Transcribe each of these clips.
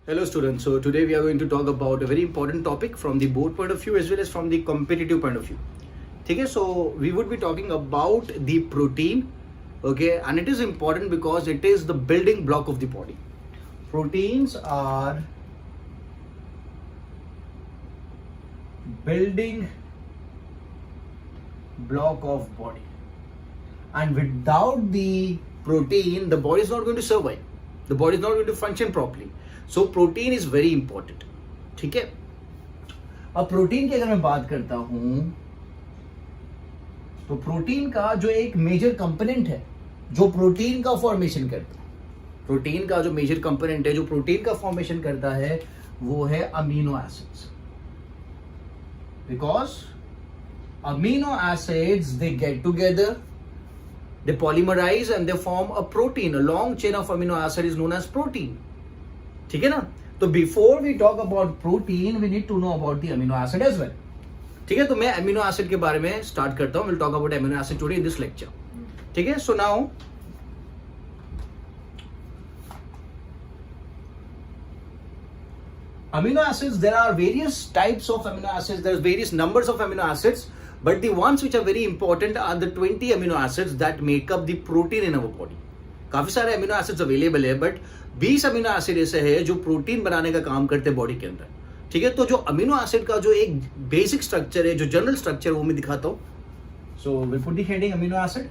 Hello students, so today we are going to talk about a very important topic from the board point of view as well as from the competitive point of view. Okay, so we would be talking about the protein, okay, and it is important because it is the building block of the body. Proteins are building block of body, and without the protein the body is not going to survive, the body is not going to function properly. So protein is very important. ठीक है, अब protein की अगर मैं बात करता हूं तो प्रोटीन का जो एक मेजर कंपोनेंट है जो प्रोटीन का फॉर्मेशन करता है, प्रोटीन का जो मेजर कंपोनेंट है जो प्रोटीन का फॉर्मेशन करता है वो है amino acids. Because amino acids, they get together, they polymerize and they form a protein. A long chain of amino acid is known as protein. ठीक है ना. तो before we talk about protein we need to know about the amino acid as well. ठीक है, तो मैं amino acid के बारे में स्टार्ट करता हूं. Will talk about amino acid today in this lecture. ठीक है, so now amino acids, there are various types of amino acids, there's various numbers of amino acids, but the ones which are very important are the 20 amino acids that make up the protein in our body. काफी सारे amino acids available है, but 20 amino acid ऐसे है जो protein बनाने का काम करते हैं बॉडी के अंदर. ठीक है, तो जो अमीनो एसिड का जो एक बेसिक स्ट्रक्चर है, जो जनरल स्ट्रक्चर, वो मैं दिखाता हूं. So will put the heading amino acid.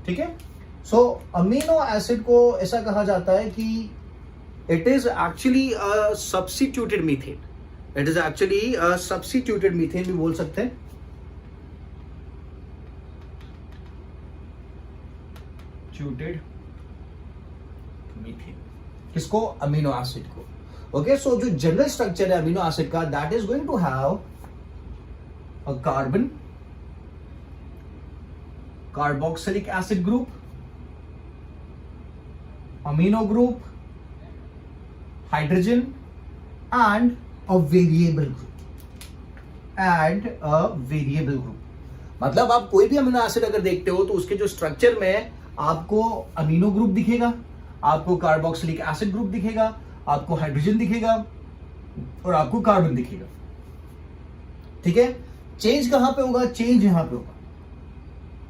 ठीक है, सो अमीनो एसिड को ऐसा कहा जाता है कि it is actually a substituted methane. It is actually a substituted methane भी बोल सकते हैं. मीथेन किसको? अमीनो एसिड को. ओके, सो जो जनरल स्ट्रक्चर है अमीनो एसिड का, that is going to have a carbon, carboxylic acid group, amino group, hydrogen and a variable group. मतलब आप कोई भी अमीनो एसिड अगर देखते हो तो उसके जो स्ट्रक्चर में आपको अमीनो ग्रुप दिखेगा, आपको कार्बोक्सिलिक एसिड ग्रुप दिखेगा, आपको हाइड्रोजन दिखेगा और आपको कार्बन दिखेगा. ठीक है, चेंज कहां पे होगा? चेंज यहां पे होगा.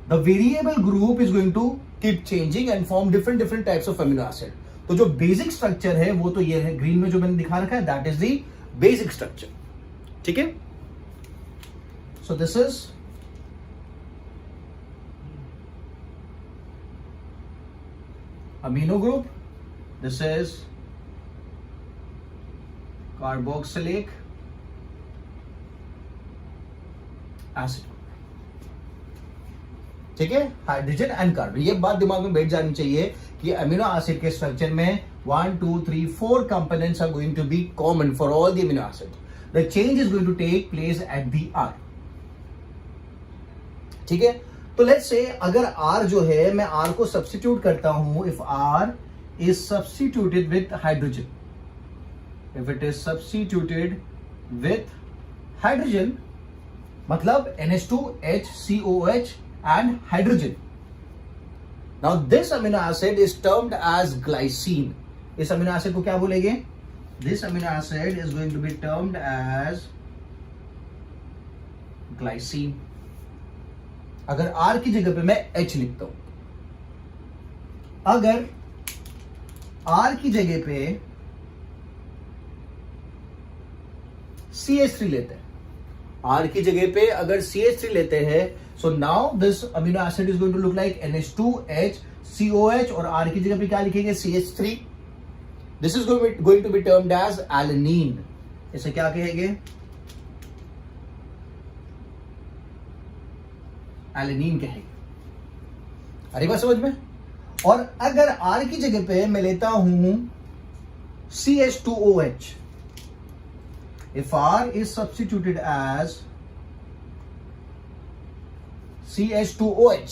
The variable group is going to keep changing and form different types of amino acid. तो जो बेसिक स्ट्रक्चर है वो तो ये है, ग्रीन में जो मैंने दिखा रखा है, that is the basic structure. ठीक है, so this is amino group, this is carboxylic acid. ठीक है, हाइड्रोजन एंड कार्बन. ये बात दिमाग में बैठ जानी चाहिए कि अमीनो एसिड के स्ट्रक्चर में 1 2 3 4 components are going to be common for all the amino acid. The change is going to take place at the R. ठीक है, तो लेट्स से अगर आर जो है, मैं आर को सब्स्टिट्यूट करता हूं. If R is substituted with hydrogen, if it is substituted with hydrogen, मतलब NH2HCOH and hydrogen. Now this amino acid is termed as glycine. इस अमीनो एसिड को क्या बोलेंगे? This amino acid is going to be termed as glycine. अगर R की जगह पे मैं H लिखता हूं, अगर R की जगह पे CH3 लेते हैं, R की जगह पे अगर CH3 लेते हैं, so now this amino acid is going to look like NH2HCOH और R की जगह पे क्या लिखेंगे? CH3. This is going to be termed as alanine. इसे क्या कहेंगे? एलेनिन कहेंगे. अरे बात समझ में? और अगर R की जगह पे मैं लेता हूं CH2OH, if R is substituted as CH2OH,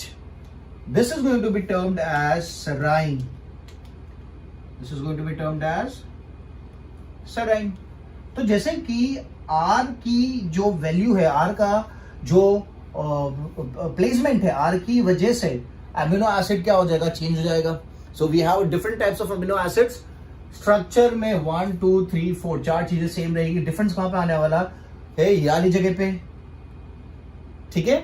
this is going to be termed as serine. This is going to be termed as serine. तो जैसे कि R की जो वैल्यू है, R का जो प्लेसमेंट है, R की वजह से अमीनो एसिड क्या हो जाएगा? चेंज हो जाएगा. So we have different types of amino acids. Structure में 1 2 3 4 4 चीजें सेम रहेगी, डिफरेंस कहां पे आने वाला है, ये वाली जगह पे, ठीक है।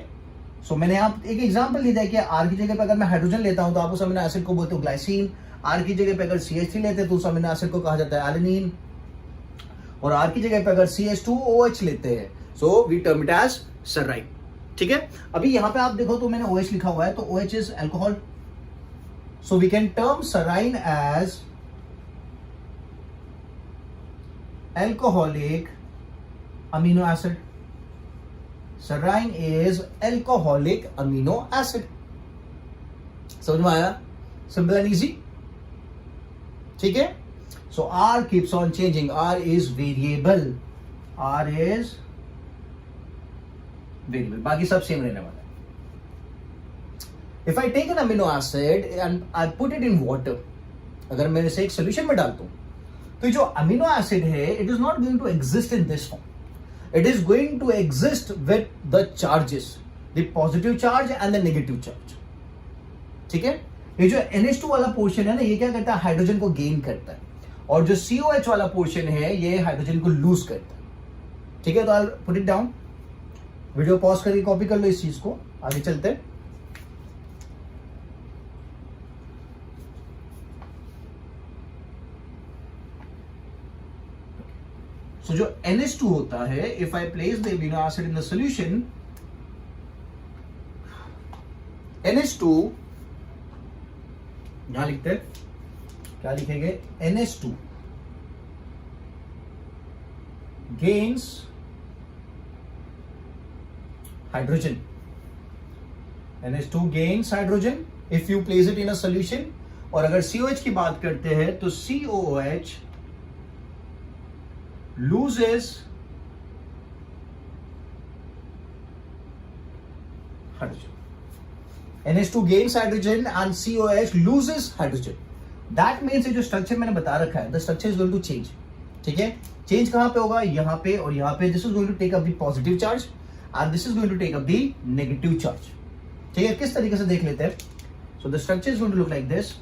सो मैंने आप एक एग्जांपल लिया है कि आर की जगह पे अगर मैं हाइड्रोजन लेता हूं तो आप उस अमीनो एसिड को बोलते हो ग्लाइसिन, आर की जगह पे अगर CH3 लेते हैं तो उस अमीनो एसिड को कहा जाता है एलेनिन, और आर की जगह पे अगर CH2OH लेते हैं so we term it as serine, ठीक है। अभी यहां पे आप देखो तो मैंने OH लिखा हुआ है, तो OH is alcohol, so we can term serine as alcoholic amino acid. Serine is alcoholic amino acid. समझ में आया? Simple and easy. ठीक है? So R keeps on changing. R is variable. R is variable. बाकी सब same रहने वाला है. If I take an amino acid and I put it in water, अगर मैं इसे एक सोल्यूशन में डालता हूं तो जो अमीनो एसिड है it is not going to exist in this form, it is going to exist with the charges, the positive charge and the negative charge, ठीक है। ये जो NH2 वाला पोर्शन है ना, ये क्या करता है, हाइड्रोजन को गेन करता है, और जो COH वाला पोर्शन है ये हाइड्रोजन को लूज करता है, ठीक है। तो आई put it down, video pause करके कॉपी कर लो इस चीज को, आगे चलते हैं। So जो NH2 होता है, if I place the amino acid in the solution, NH2 यहां लिखते हैं, क्या लिखेंगे, NH2 gains hydrogen. NH2 gains hydrogen if you place it in a solution. और अगर COH की बात करते हैं तो COOH loses hydrogen. NH2 gains hydrogen and COH loses hydrogen. That means ये जो स्ट्रक्चर मैंने बता रखा है, the structure is going to change, ठीक है। चेंज कहां पे होगा, यहां पे और यहां पे। This is going to take up the positive charge and this is going to take up the negative charge, ठीक है। किस तरीके से देख लेते हैं। So the structure is going to look like this.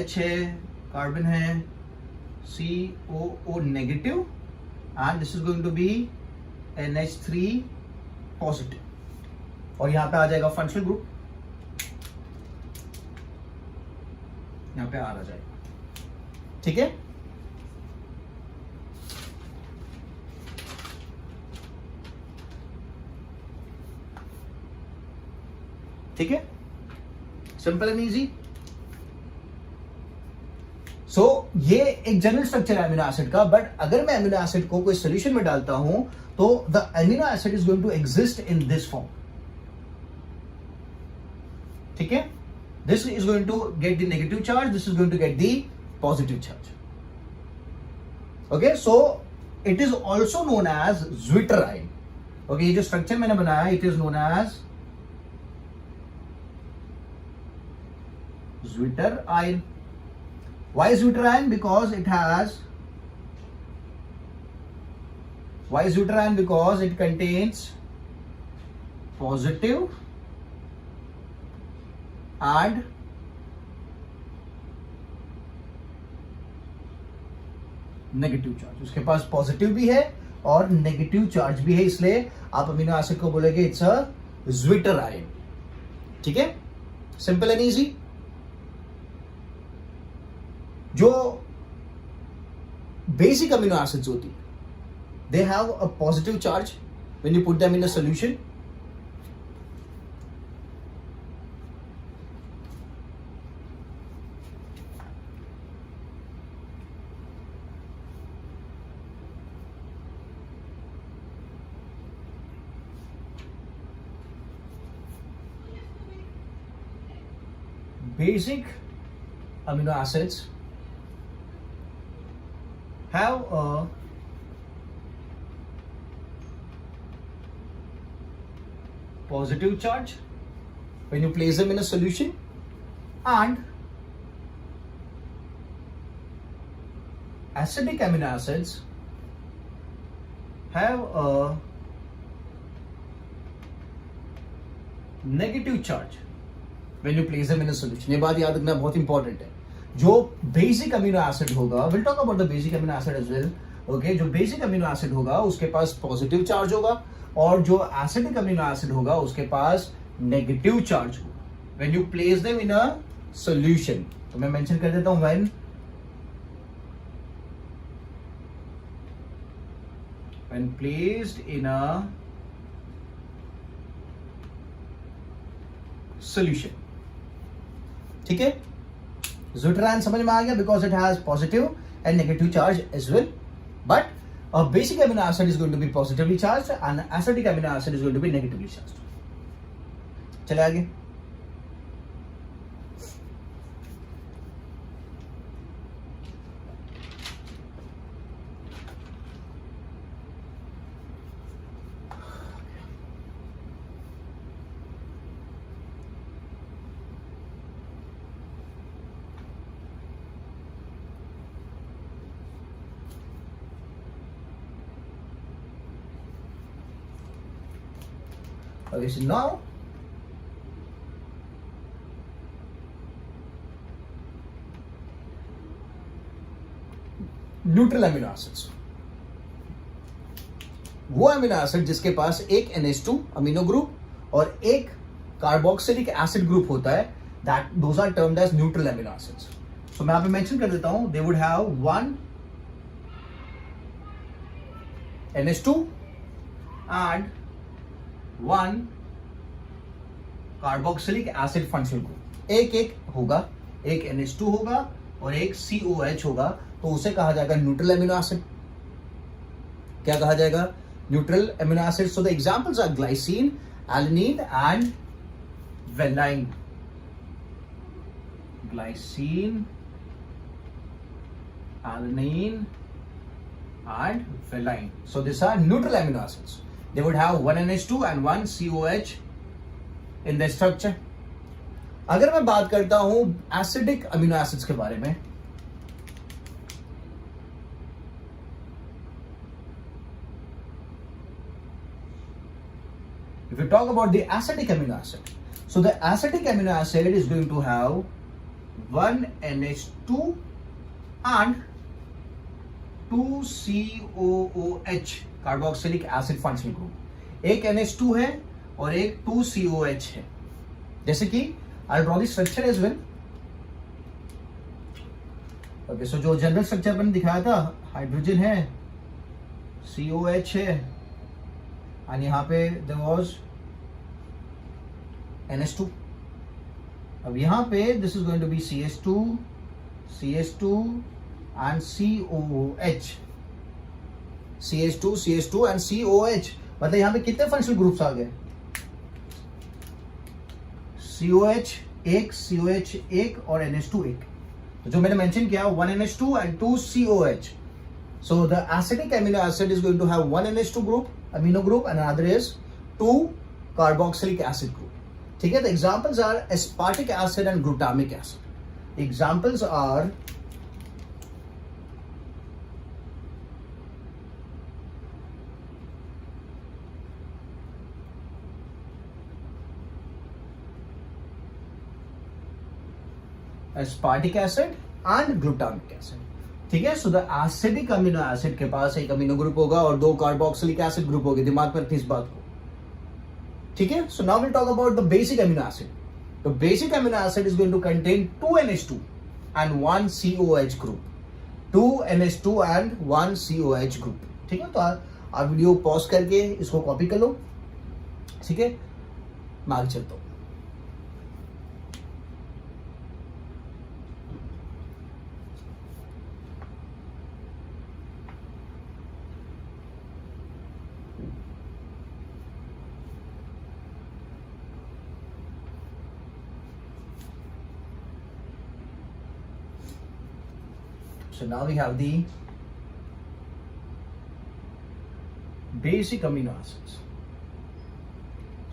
H है, कार्बन है, COO negative and this is going to be NH3 positive, और यहां पे आ जाएगा फंक्शनल ग्रुप, यहां पे R आ जाएगा, ठीक है। ठीक है, सिंपल एंड इजी। सो ये एक जनरल स्ट्रक्चर है अमीनो एसिड का, बट अगर मैं अमीनो एसिड को कोई सोल्यूशन में डालता हूं तो the amino acid is going to exist in this form, ठीक है। This is going to get the negative charge, this is going to get the positive charge, okay. So it is also known as zwitterion, okay. ये जो structure मैंने बनाया it is known as zwitterion. Why Zwitterion? Because it has. Why Zwitterion? Because it contains positive and negative charge. उसके पास positive भी है और negative charge भी है, इसलिए आप अमीनो एसिड को बोलेंगे इट्स अ Zwitterion. ठीक है, सिंपल एंड इजी. जो बेसिक अमीनो एसिड्स होती है they have a positive charge when you put them in a solution. Basic amino acids have a positive charge when you place them in a solution, and acidic amino acids have a negative charge when you place them in a solution. ये बात याद रखना बहुत important है। जो basic amino acid होगा, will talk about the basic amino acid as well, okay. जो basic amino acid होगा उसके पास पॉजिटिव चार्ज होगा, और जो एसिडिक अमीनो एसिड होगा उसके पास नेगेटिव चार्ज होगा when you place them in a solution. तो मैं मेंशन कर देता हूं, when placed in a solution, ठीक है। Zutran समझ में आ गया, because it has positive and negative charge as well, but a basic amino acid is going to be positively charged and acidic amino acid is going to be negatively charged। चले आगे। Okay, so now neutral amino acids, वो amino acid जिसके पास एक NH2 amino group और एक carboxylic acid group होता है, that those are termed as neutral amino acids. So मैं यहां पे मेंशन कर देता हूं, they would have one NH2 and one carboxylic acid functional group. एक एक होगा, एक NH2 होगा और एक COH होगा, तो उसे कहा जाएगा न्यूट्रल एमिनो एसिड। क्या कहा जाएगा? Neutral amino acid. So the examples are glycine, alanine and valine. Glycine, alanine and valine. So these are neutral amino acids. They would have one NH2 and one COH in their structure. अगर मैं बात करता हूं acidic amino acids के बारे में, if we talk about the acidic amino acid, so the acidic amino acid is going to have one NH2 and 2 COOH carboxylic acid functional group. एक NH2 है और एक 2 COH है। जैसे कि I draw the structure as well. Okay, so जो general structure मैंने दिखाया था, हाइड्रोजन है, COH है, और यहां पे देयर वाज NH2। अब यहां पे this is going to be CH2 and COOH, CH2 and COH। मतलब यहां पे कितने फंक्शनल ग्रुप्स आ गए? COH एक और NH2 एक। तो जो मैंने मेंशन किया, 1 NH2 and 2 COH। So the acidic amino acid is going to have one NH2 group, amino group, and another is 2 carboxylic acid group। ठीक है, the examples are aspartic acid and glutamic acid। Examples are aspartic acid and glutamic acid। ठीक है, so the acidic amino acid के पास एक amino group होगा और 2 carboxylic acid group होंगे। दिमाग पर रखिए इस बात को। ठीक है, so now will talk about the basic amino acid. The basic amino acid is going to contain 2 NH2 and 1 COH group, 2 NH2 and 1 COH group। ठीक है, तो आप वीडियो पॉज करके इसको कॉपी कर लो। ठीक है, मैं आगे चलता हूं। So now we have the basic amino acids।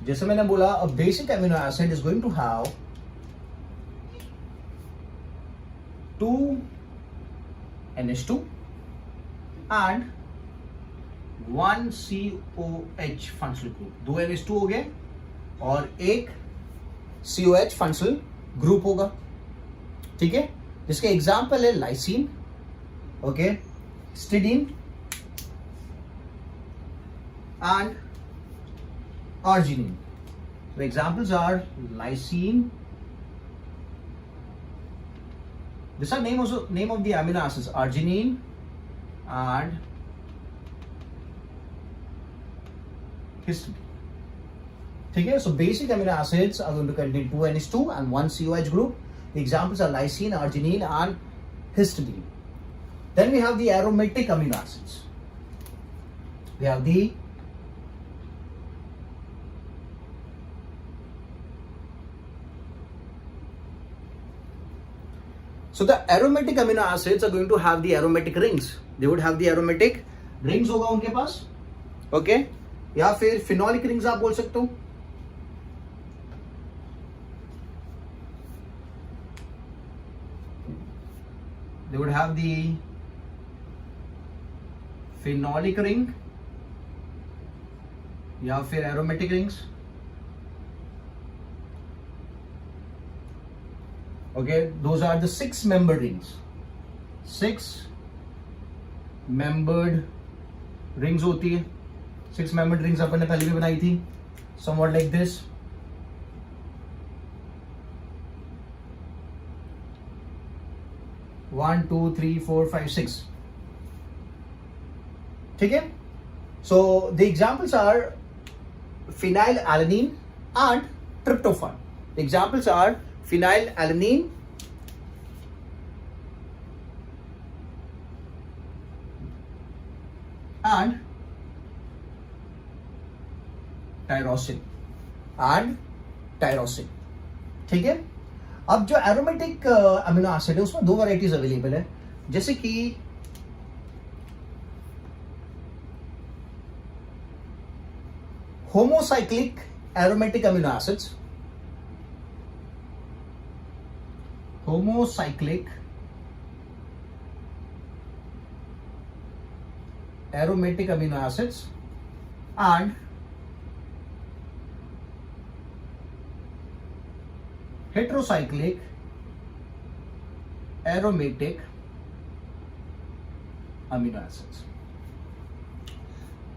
जैसे मैंने बोला, a basic amino acid is going to have 2 NH2 and 1 COH functional group। 2 NH2 हो गए और एक COH फंक्शनल ग्रुप होगा, ठीक है, जिसके एग्जाम्पल है lysine, okay, histidine and arginine. The examples are lysine. These are name of the amino acids, arginine and histidine. ठीक है, so basic amino acids are going to contain 2 NH2 and 1 COH group. The examples are lysine, arginine and histidine. Then we have the aromatic amino acids. We have the So the aromatic amino acids are going to have the aromatic rings. They would have the aromatic rings होगा उनके पास, okay? या फिर phenolic rings आप बोल सकते हो. They would have the phenolic ring या फिर aromatic rings. Okay, those are the 6-membered rings. 6-membered rings होती है. 6-membered rings अपन ने पहले भी बनाई थी, somewhat like this. One, two, three, four, five, 6. ठीक है? So the examples are phenylalanine and tryptophan. The examples are phenylalanine and tyrosine ठीक है. अब जो एरोमेटिक अमीनो एसिड है उसमें 2 वैरायटीज अवेलेबल है, जैसे कि homocyclic aromatic amino acids, homocyclic aromatic amino acids and heterocyclic aromatic amino acids.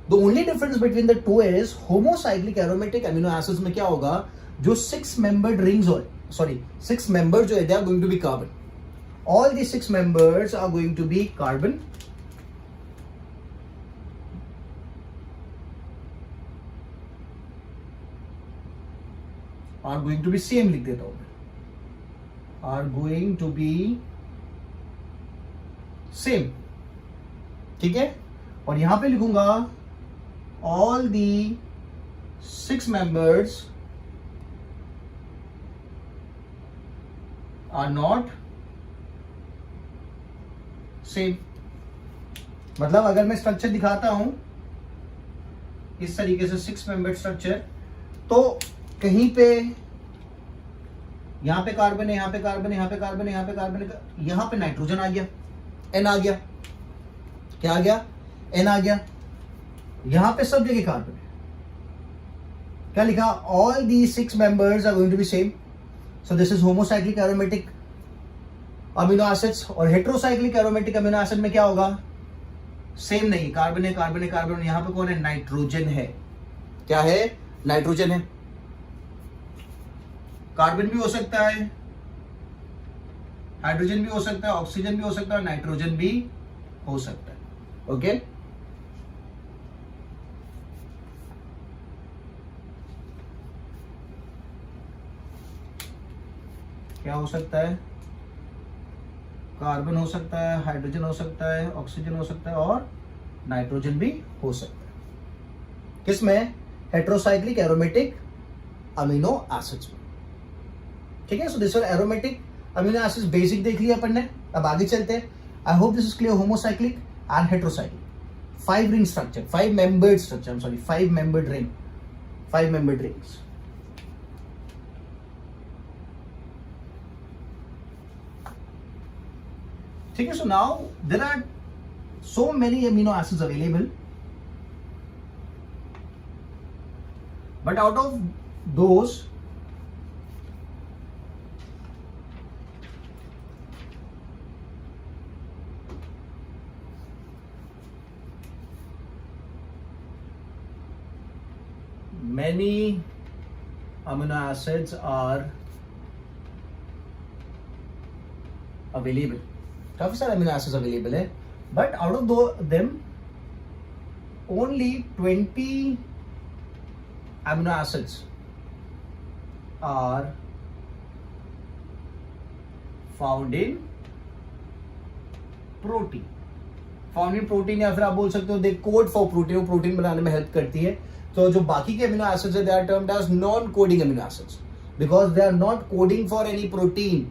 The only difference between the two is homocyclic aromatic amino acids में क्या होगा, जो 6-membered rings हो, 6 members जो है, they are going to be carbon. All the 6 members are going to be carbon. Are going to be same लिख देता हूं मैं. Are going to be same. ठीक है, और यहां पे लिखूंगा all the 6 members are not same. मतलब अगर मैं स्ट्रक्चर दिखाता हूं इस तरीके से 6-membered स्ट्रक्चर, तो कहीं पे यहां पे कार्बन है, यहां पे कार्बन है, यहां पे कार्बन है, यहां पे कार्बन है, यहां पे नाइट्रोजन आ गया, N आ गया, क्या आ गया, N आ गया, यहां पे सब जगह कार्बन है. क्या लिखा, all the 6 members are going to be same. So this is homocyclic aromatic amino acids. और heterocyclic aromatic amino acid में क्या होगा, सेम नहीं, कार्बन है, कार्बन है, कार्बन. यहां पे कौन है, नाइट्रोजन है. क्या है, नाइट्रोजन है. कार्बन भी हो सकता है, हाइड्रोजन भी हो सकता है, ऑक्सीजन भी हो सकता है, नाइट्रोजन भी हो सकता है. ओके, क्या हो सकता है, कार्बन हो सकता है, हाइड्रोजन हो सकता है, ऑक्सीजन हो सकता है और नाइट्रोजन भी हो सकता है. किसमें, हेटेरोसाइक्लिक एरोमेटिक अमीनो एसिड्स में. ठीक है, so this are aromatic amino acids. Basic देख लिया अपन ने, अब आगे चलते हैं. I hope this is clear. Homocyclic and heterocyclic, 5 ring structure, 5 membered structure, I am sorry, 5 membered ring, 5 membered rings. ठीक है, so now there are so many amino acids available, but out of those many amino acids are available. काफी सारे amino acids available है, but out of them only 20 amino acids are found in protein. Found in protein, या फिर आप बोल सकते हो दे code for protein, वो प्रोटीन बनाने में हेल्प करती है. तो जो बाकी के अमीनो एसिड्स है they are termed as non coding amino acids because they are not coding for any protein.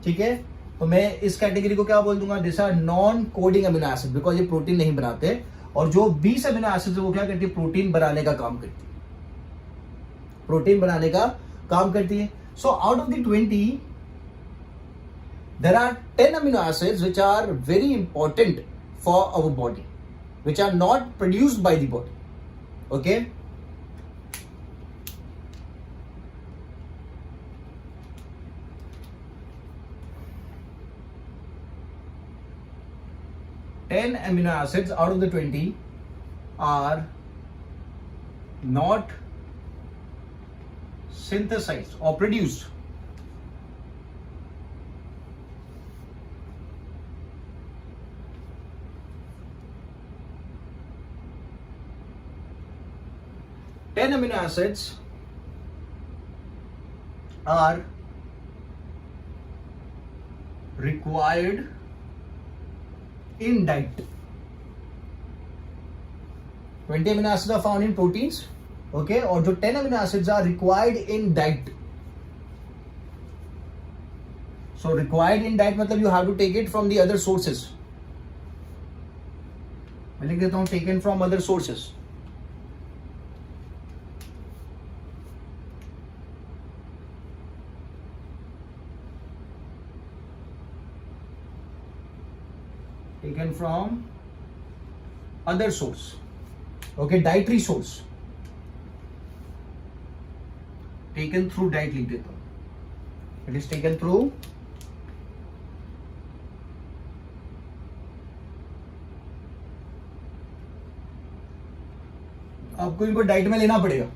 ठीक है, तो मैं इस कैटेगरी को क्या बोल दूंगा, this are non coding amino acid because ये प्रोटीन नहीं बनाते. और जो 20 अमीनो एसिड्स है वो क्या करती है, प्रोटीन बनाने का काम करती है, प्रोटीन बनाने का काम करती है. So out of the 20 there are 10 amino acids which are very important for our body, which are not produced by the body. Okay, ten amino acids out of the 20 are not synthesized or produced. Ten amino acids are required in diet. 20 amino acids are found in proteins, okay, और जो 10 amino acids are required in diet. So required in diet मतलब you have to take it from the other sources. मैं लिख देता हूँ taken from other sources. Taken from other source, okay, dietary source, taken through diet लिख देता हूँ. It is taken through आपको इनको डाइट में लेना पड़ेगा.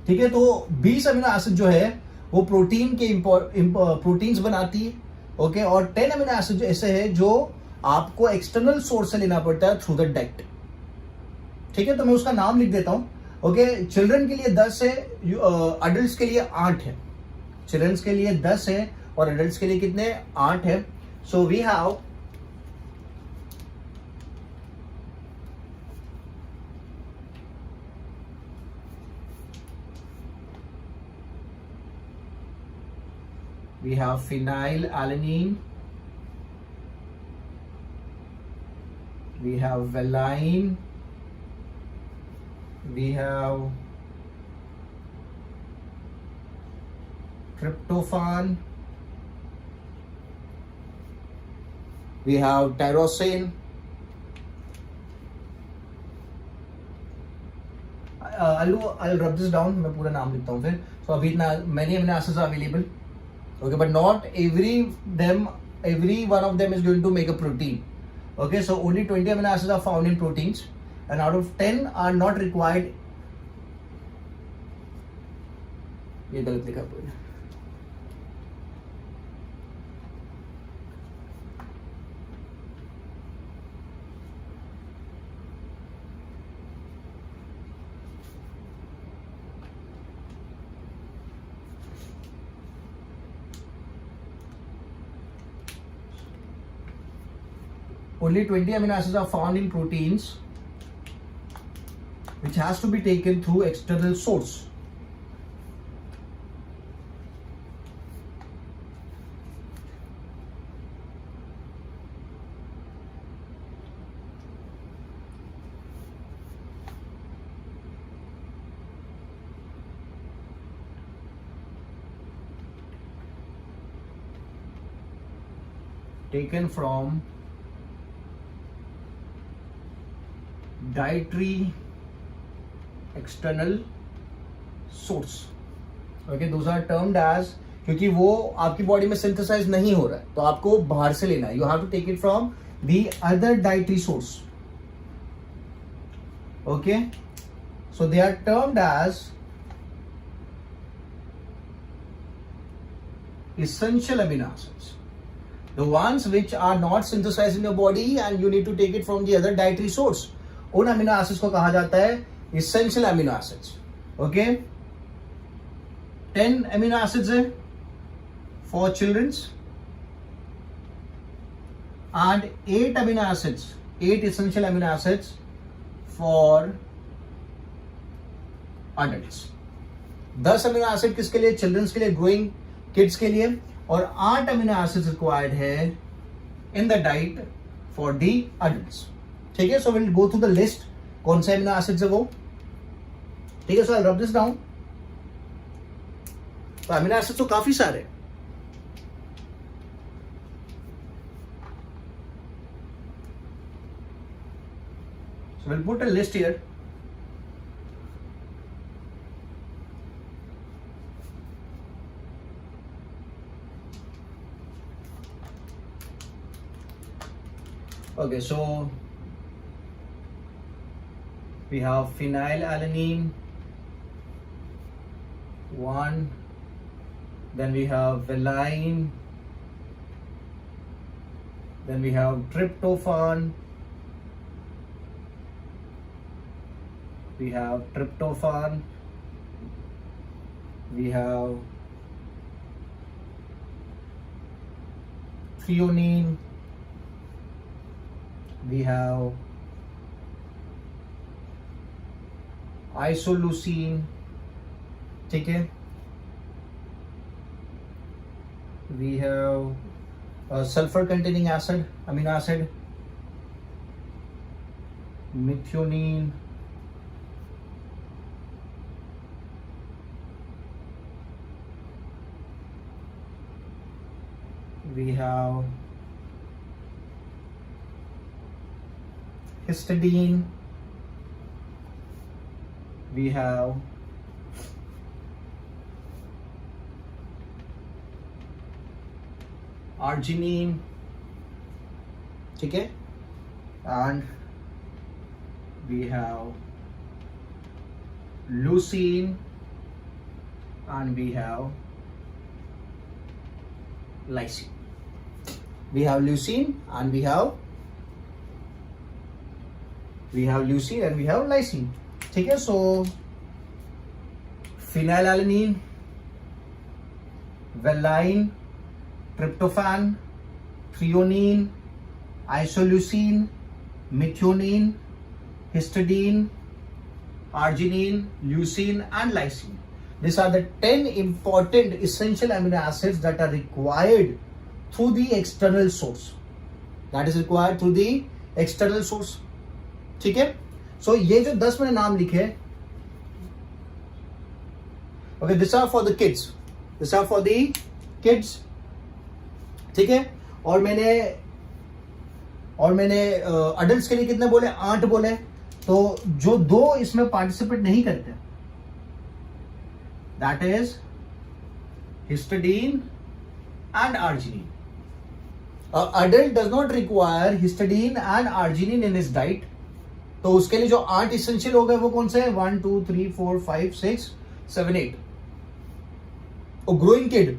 ठीक है, तो 20 अमीनो एसिड जो है वो प्रोटीन के प्रोटीन्स बनाती है. ओके, और 10 अमीनो एसिड ऐसे है जो आपको एक्सटर्नल सोर्स से लेना पड़ता है थ्रू द डाइट. ठीक है, तो मैं उसका नाम लिख देता हूं. ओके, चिल्ड्रन के लिए 10 है, अडल्ट्स के लिए 8 है. चिल्ड्रंस के लिए 10 है और अडल्ट्स के लिए कितने, 8 है. So we have phenylalanine, we have valine, we have tryptophan, we have tyrosine. I'll rub this down. मैं पूरा नाम लिखता हूँ फिर. So अभी इतना many amino acids are available. Okay, but not every one of them is going to make a protein. Okay, so only 20 amino acids are found in proteins, and out of 10 are not required. ये गलत लिखा पूरा. Only 20 amino acids are found in proteins, which has to be taken through external source. Taken from dietary external source. Okay, those are termed as, क्योंकि वो आपकी body में synthesise नहीं हो रहा है तो आपको बाहर से लेना है. You have to take it from the other dietary source. Okay, So they are termed as essential amino acids. The ones which are not synthesized in your body and you need to take it from the other dietary source. उन amino acids को कहा जाता है essential amino acids. Okay? 10 amino acids है for children's and 8 amino acids, 8 essential amino acids for adults. 10 amino acid किसके लिए? Children's के लिए, ग्रोइंग किड्स के लिए, और 8 अमीनो एसिड्स रिक्वायर्ड है in the diet for the adults. ठीक है, so will go through the list. कौन से अमीनो एसिड्स है वो? ठीक है, सो आई रब दिस डाउन. तो अमीनो एसिड्स तो काफी सारे. So we'll put a list here. Okay, so we have phenylalanine 1, then we have valine, then we have tryptophan, we have threonine, we have isoleucine. ठीक है, we have sulfur containing acid, amino acid, methionine, we have histidine, we have arginine. ठीक है, and we have leucine and we have lysine. We have leucine and we have leucine and we have lysine. ठीक है, so phenylalanine, valine, tryptophan, threonine, isoleucine, methionine, histidine, arginine, leucine and lysine. These are the 10 important essential amino acids that are required through the external source. That is required through the external source. ठीक है, सो ये जो 10 मैंने नाम लिखे, okay, this are for the kids, ठीक है, और मैंने अडल्ट्स के लिए कितने बोले? 8 बोले. तो जो 2 इसमें पार्टिसिपेट नहीं करते, that is histidine and arginine. Adult does not require histidine and arginine in his diet. तो उसके लिए जो 8 इसेंशियल हो गए वो कौन से हैं? 1 2 3 4 5 6 7 8. और ग्रोइंग किड,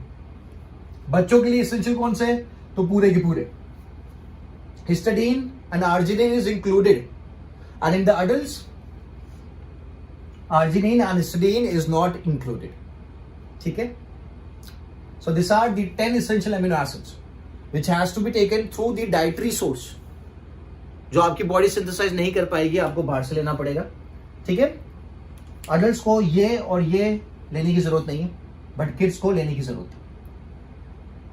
बच्चों के लिए इसेंशियल कौन से? तो पूरे के पूरे. Histidine and arginine is included, and in the adults arginine and histidine is not included. ठीक है, so this are the 10 essential amino acids which has to be taken through the dietary source. जो आपकी body synthesise नहीं कर पाएगी, आपको बाहर से लेना पड़ेगा. ठीक है, अडल्ट्स को ये और ये लेने की जरूरत नहीं है, बट किड्स को लेने की जरूरत है.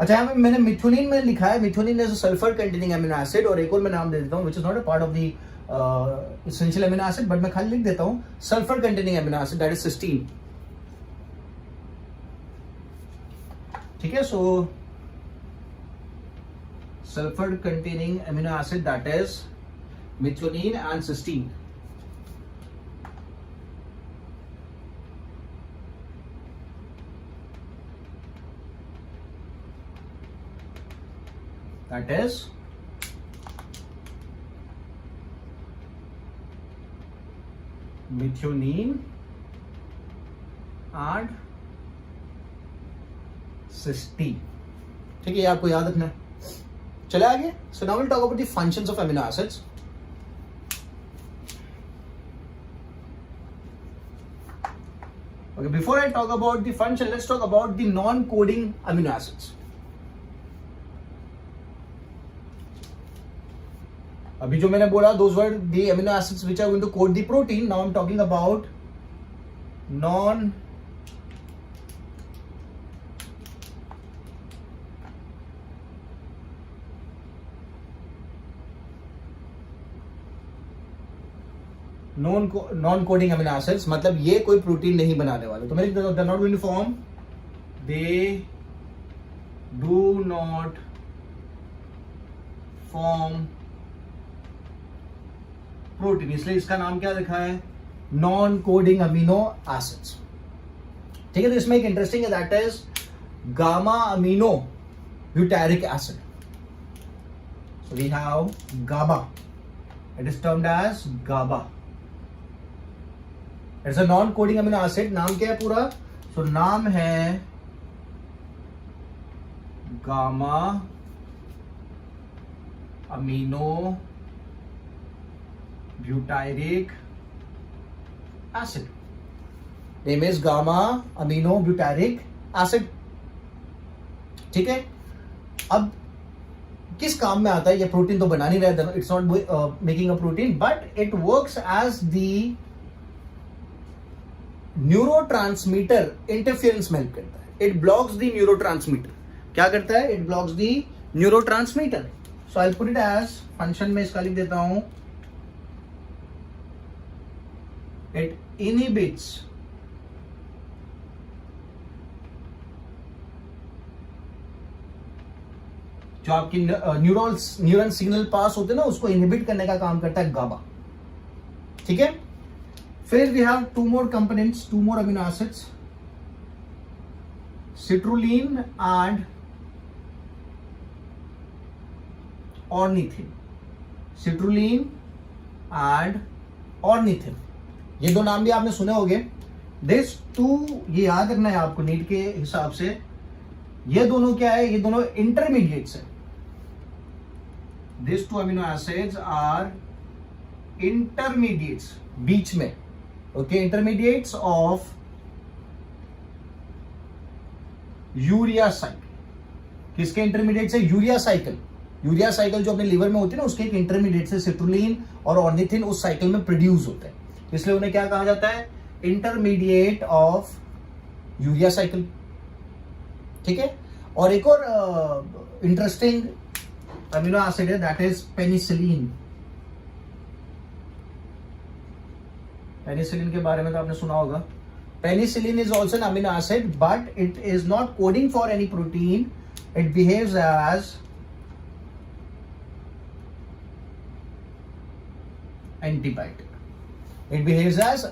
अच्छा, यहाँ पे मैंने मिथ्योनिन में लिखा है. Methionine is a sulphur containing amino acid, और एक और मैं नाम दे देता हूँ which is not a part of the essential amino acid, but मैं खाली लिख देता हूँ sulphur containing amino acid, that is cysteine. ठीक है, so sulphur containing amino acid, that is methionine and cysteine. That is methionine and cysteine. ठीक है, ये आपको याद रखना है। चले आगे। So now will talk about the functions of amino acids. Okay, before I talk about the function, let's talk about the non-coding amino acids. अभी जो मैंने बोला, those were the amino acids which are going to code the protein. Now I'm talking about non coding amino acids. मतलब ये कोई protein नहीं बनाने वाले। तो मेरे they not going to form, they do not form protein, इसलिए इसका नाम क्या लिखा है, नॉन कोडिंग अमीनो एसिड्स। ठीक है, तो इसमें एक इंटरेस्टिंग है, that is gamma amino butyric acid. So we have GABA, it is termed as GABA. It's a non coding amino acid. नाम क्या है पूरा? सो नाम है gamma amino butyric acid. Name is gamma amino butyric acid. ठीक है, अब किस काम में आता है? ये प्रोटीन तो बना नहीं रहा है, it's not making a protein, but it works as the neurotransmitter interference में हेल्प करता है। It blocks the neurotransmitter. क्या करता है? It blocks the neurotransmitter. So I put it as function में इसका लिख देता हूं, इट इनहिबिट्स जो आपकी न्यूरॉन सिग्नल पास होते हैं ना, उसको इनहिबिट करने का काम करता है गाबा। ठीक है, फिर we have two more components, two more amino acids, citrulline and ornithine. Citrulline and ornithine, ये दो नाम भी आपने सुने होंगे। दिस टू, ये याद रखना है आपको नीट के हिसाब से, ये दोनों क्या है? ये दोनों इंटरमीडिएट्स है। This two amino acids are intermediates, बीच में। Okay, intermediates of urea cycle. किसके इंटरमीडिएट्स है? Urea cycle. यूरिया साइकिल जो अपने लीवर में होती है ना, उसके एक इंटरमीडिएट से सिट्रुलिन और ऑर्निथिन उस साइकिल में प्रोड्यूस होते हैं, इसलिए उन्हें क्या कहा जाता है? Intermediate of urea cycle. ठीक है, और एक और इंटरेस्टिंग अमीनो एसिड है, दैट इज पेनिसिलिन। पेनिसिलिन के बारे में तो आपने सुना होगा। Penicillin is also an amino acid, but it is not coding for any protein. It behaves as antibiotic. It behaves as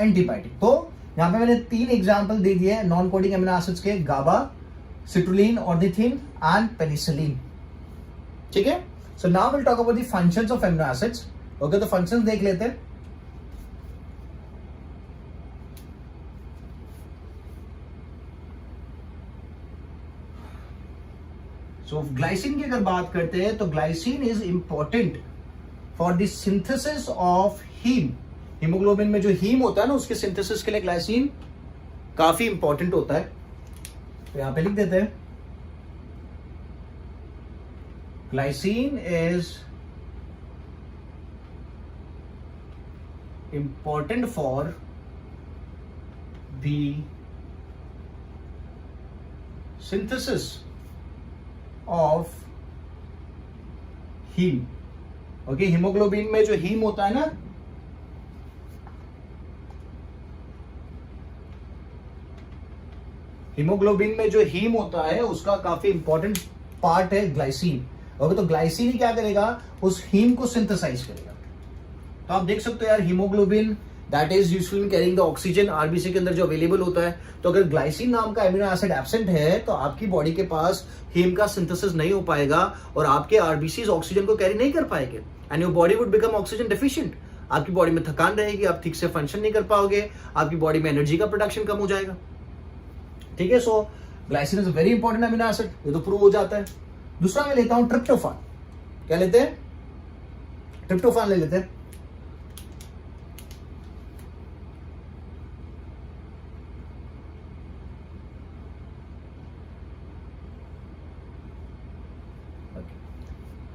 antibiotic. तो यहां पे मैंने 3 एग्जांपल दे दिए नॉन कोडिंग अमीनो एसिड्स के, गाबा, सिट्रुलिन, ऑर्निथिन एंड पेनिसिलिन। ठीक है, so now will talk about the functions of amino acids. Okay, तो functions देख लेते हैं। सो ग्लाइसिन की अगर बात करते हैं तो glycine is important for the synthesis of haem. Haemoglobin में जो हीम होता है ना, उसके सिंथेसिस के लिए ग्लाइसिन काफी इंपॉर्टेंट होता है। तो यहां पे लिख देते हैं, glycine is important for the synthesis of haem. Okay, haemoglobin में जो हीम होता है ना, हीमोग्लोबिन में जो हीम होता है उसका काफी इंपॉर्टेंट पार्ट है ग्लाइसिन। ओके, तो ग्लाइसिन ही क्या करेगा? उस हीम को सिंथेसाइज करेगा। तो आप देख सकते हो यार, haemoglobin that is useful in carrying the oxygen, RBC के अंदर जो अवेलेबल होता है। तो अगर ग्लाइसिन नाम का एमिनो एसिड एब्सेंट है तो आपकी बॉडी के पास हीम का सिंथेसिस नहीं हो पाएगा और आपके आरबीसी ऑक्सीजन को कैरी नहीं कर पाएंगे, and your body would become oxygen deficient. आपकी बॉडी में थकान रहेगी, आप ठीक से फंक्शन नहीं कर पाओगे, आपकी बॉडी में एनर्जी का प्रोडक्शन कम हो जाएगा। ठीक है, so glycine is very important amino acid, ये तो प्रूव हो जाता है। दूसरा मैं लेता हूं ट्रिप्टोफान। क्या लेते हैं? ट्रिप्टोफान ले लेते हैं।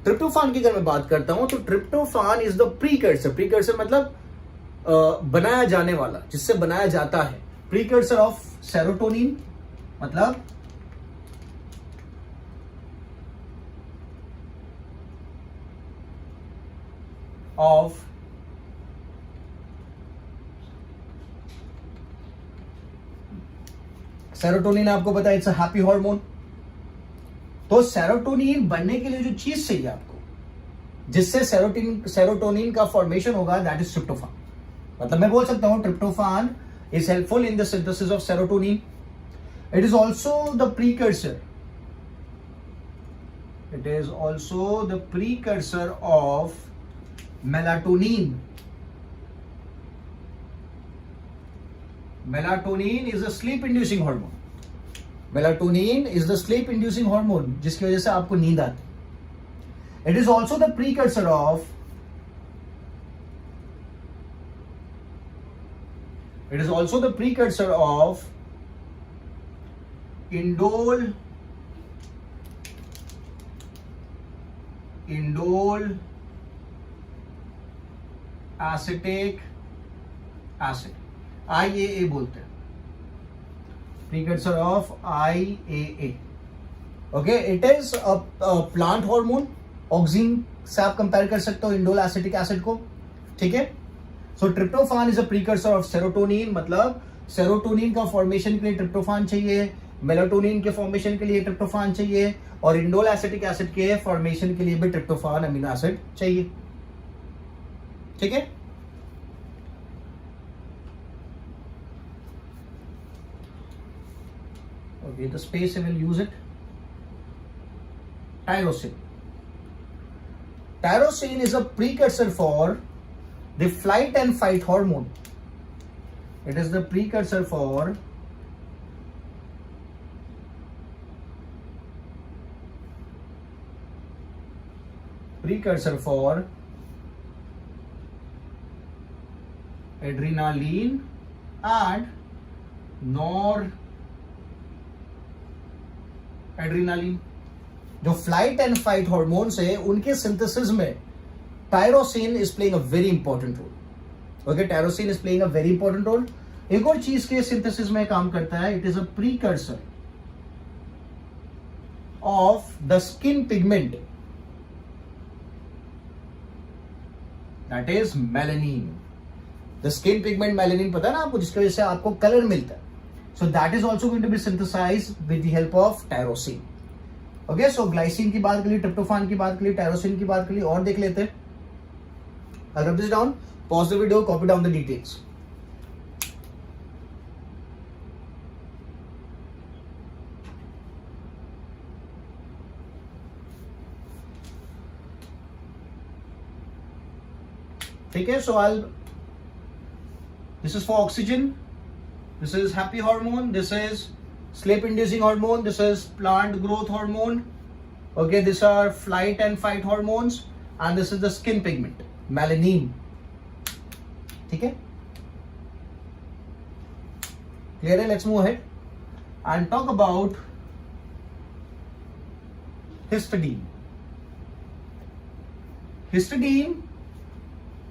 ट्रिप्टोफान की अगर मैं बात करता हूं तो tryptophan is the precursor. Precursor मतलब बनाया जाने वाला, जिससे बनाया जाता है। प्रीकर्सर ऑफ सेरोटोनिन मतलब ऑफ सेरोटोनिन आपको पता है इट्स अ हैप्पी हार्मोन। तो सेरोटोनिन बनने के लिए जो चीज चाहिए आपको, जिससे सेरोटोनिन का फॉर्मेशन होगा, दैट इज ट्रिप्टोफान। मतलब मैं बोल सकता हूं tryptophan is helpful in the synthesis of serotonin. It is also the precursor, it is also the precursor of melatonin. Melatonin is a slip inducing hormone. Melatonin is the sleep inducing hormone, जिसकी वजह से आपको नींद आती है। It is also the precursor of, it is also the precursor of indole acetic acid, IAA बोलते हैं, precursor of IAA। Okay, it is a plant hormone. Auxin से आप कंपेयर कर सकते हो इंडोल एसिटिक एसिड को। ठीक है, so tryptophan is a precursor of serotonin, मतलब सेरोटोनिन का फॉर्मेशन के लिए ट्रिप्टोफान चाहिए, मेलाटोनिन के फॉर्मेशन के लिए ट्रिप्टोफान चाहिए, और इंडोल एसिटिक एसिड के फॉर्मेशन के लिए भी ट्रिप्टोफान अमीनो एसिड चाहिए। ठीक है, okay, the space I will use it. Tyrosine. Tyrosine is a precursor for the flight and fight hormone. It is the precursor for adrenaline and noradrenaline। जो flight and fight hormones है, उनके synthesis में tyrosine is playing a very important role. Okay, tyrosine is playing a very important role. एक और चीज के synthesis में काम करता है, it is a precursor of the skin pigment, that is melanin. The skin pigment melanin पता है ना आपको, जिसकी वजह से आपको कलर मिलता है। So that is also going to be synthesised with the help of tyrosine. Okay, so glycine की बात कर ली, ट्रिप्टोफान की बात कर ली, टायरोसिन की बात कर ली, और देख लेते हैं। I'll write this down, pause the video, copy down the details. ठीक है, so this is for oxygen, this is happy hormone, this is sleep inducing hormone, this is plant growth hormone, okay, these are flight and fight hormones, and this is the skin pigment, melanin. ठीक है, clear है? Let's move ahead and talk about histidine. Histidine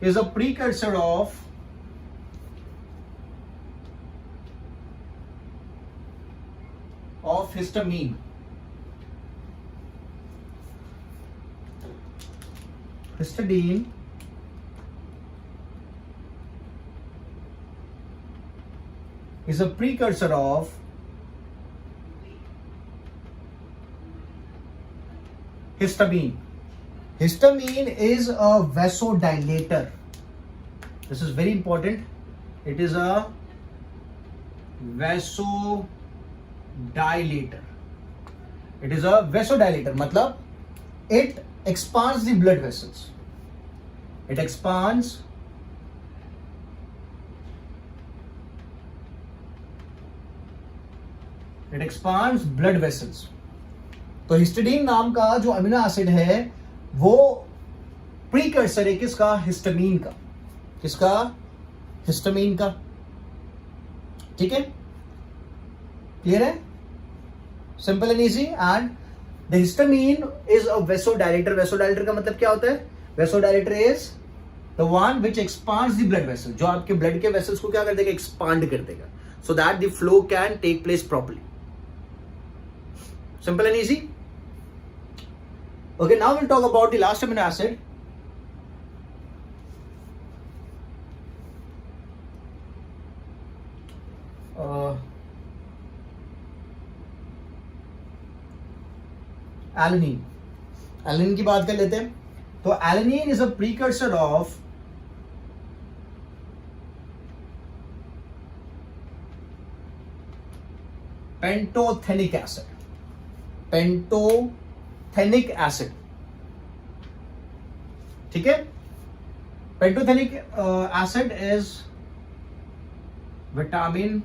is a precursor of histamine. Histidine is a precursor of histamine. Histamine is a vasodilator. This is very important. It is a vasodilator. It is a vasodilator. मतलब it expands the blood vessels. It expands it expands blood vessels. तो histidine नाम का जो amino acid है वो precursor है किसका? Histamine का। किसका? हिस्टामीन का। ठीक है, क्लियर है? Simple and easy. And the histamine is a वेसोडायलेटर। वेसोडायलेटर का मतलब क्या होता है? वेसोडायलेटर is the one which expands the blood vessel, जो आपके ब्लड के वेसल्स को क्या कर देगा? एक्सपांड कर देगा, so that the flow can take place properly. Simple and easy. Okay, now will talk about the last amino acid. Alanine. Alanine की बात कर लेते हैं। तो alanine is a precursor of pantothenic acid. Pantothenic acid, ठीक है। Pantothenic acid is vitamin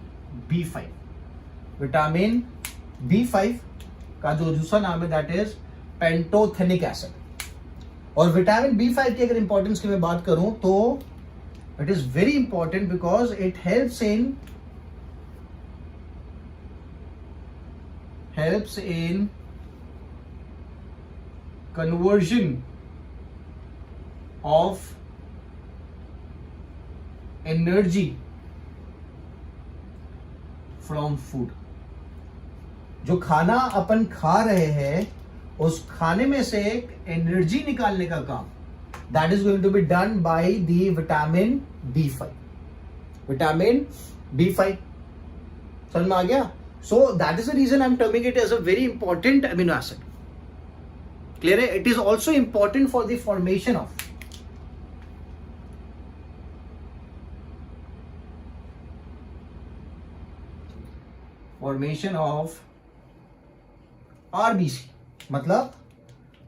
B5। Vitamin B5 का जो दूसरा नाम है दैट इज पेंटोथेनिक एसिड। और विटामिन B5 की अगर इंपॉर्टेंस की मैं बात करूं तो it is very important because it helps in conversion of energy from food। जो खाना अपन खा रहे हैं उस खाने में से एनर्जी निकालने का काम that is going to be done by the vitamin B5। Vitamin B5 समझ में आ गया? So that is the reason I am terming it as a very important amino acid. Clear है? It is also important for the formation of RBC. मतलब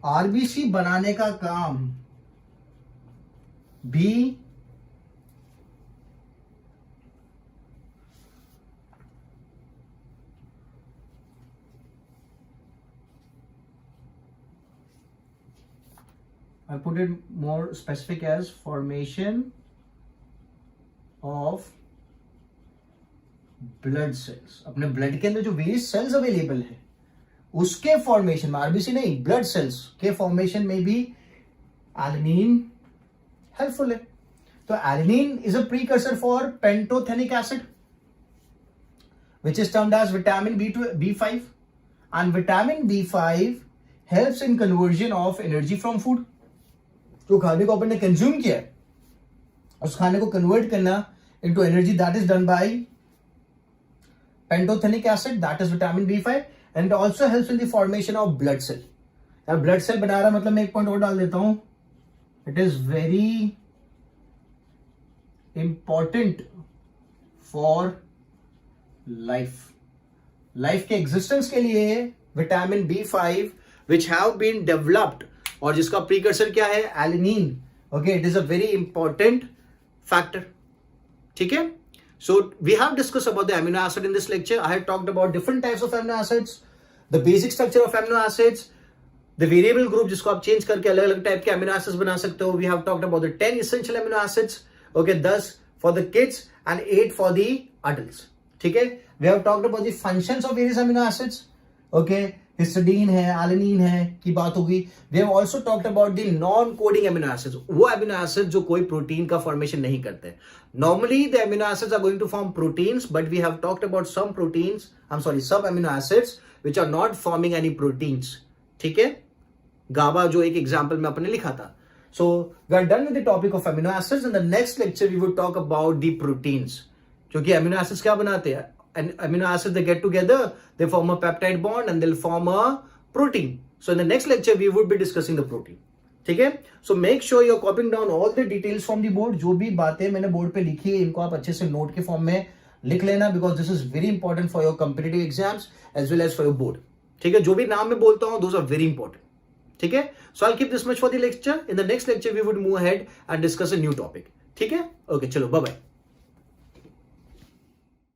RBC बनाने का काम भी I'll put it more specific as formation of blood cells. अपने blood के अंदर जो वेरियस सेल्स अवेलेबल है उसके फॉर्मेशन में, आरबीसी नहीं, ब्लड सेल्स के फॉर्मेशन में भी एलेनिन हेल्पफुल है। तो alanine is a precursor for pantothenic acid which is termed as vitamin B5 and vitamin B5 helps in conversion of energy from food। जो खाने को अपन ने कंज्यूम किया है उस खाने को कन्वर्ट करना into energy that is done by pantothenic acid that is vitamin B5 and also helps in the formation of blood cell. यार ब्लड सेल बना रहा मतलब मैं एक पॉइंट और डाल देता हूं, it is very important for life के एग्जिस्टेंस के लिए vitamin B5 which have been developed और जिसका प्रीकर्सर क्या है? Alanine. Okay, it is a very important factor. ठीक है, so we have discuss about the amino acid in this lecture. I have talked about different types of amino acids, the basic structure of amino acids, the variable group जिसको आप change करके अलग अलग type के amino acids बना सकते हो। We have talked about the 10 essential amino acids, okay, 10 for the kids and 8 for the adults. ठीक है, we have talked about the functions of various amino acids, okay, histidine है, alanine है की बात होगी। We have also talked about the non coding amino acids, वो amino acid जो कोई प्रोटीन का फॉर्मेशन नहीं करते। Normally the amino acids are going to form proteins, but we have talked about some proteins, I am sorry, सब amino acids which are not forming any proteins. ठीक है, गाबा जो एक एग्जांपल में अपने लिखा था। So we are done with the topic of amino acids. In the next lecture we would talk about the proteins, क्योंकि अमीनो एसिड्स क्या बनाते हैं? And amino acids, they get together, they form a peptide bond and they'll form a protein. So in the next lecture we would be discussing the protein. ठीक है, so make sure you're copying down all the details from the board। जो भी बातें मैंने board पे लिखी है इनको आप अच्छे से नोट के फॉर्म में लिख लेना, because this is very important for your competitive exams as well as for your board। ठीक है, जो भी नाम मैं बोलता हूँ those are very important। ठीक है, so I'll keep this much for the lecture। In the next lecture we would move ahead and discuss a new topic। ठीक है, okay, चलो, bye bye।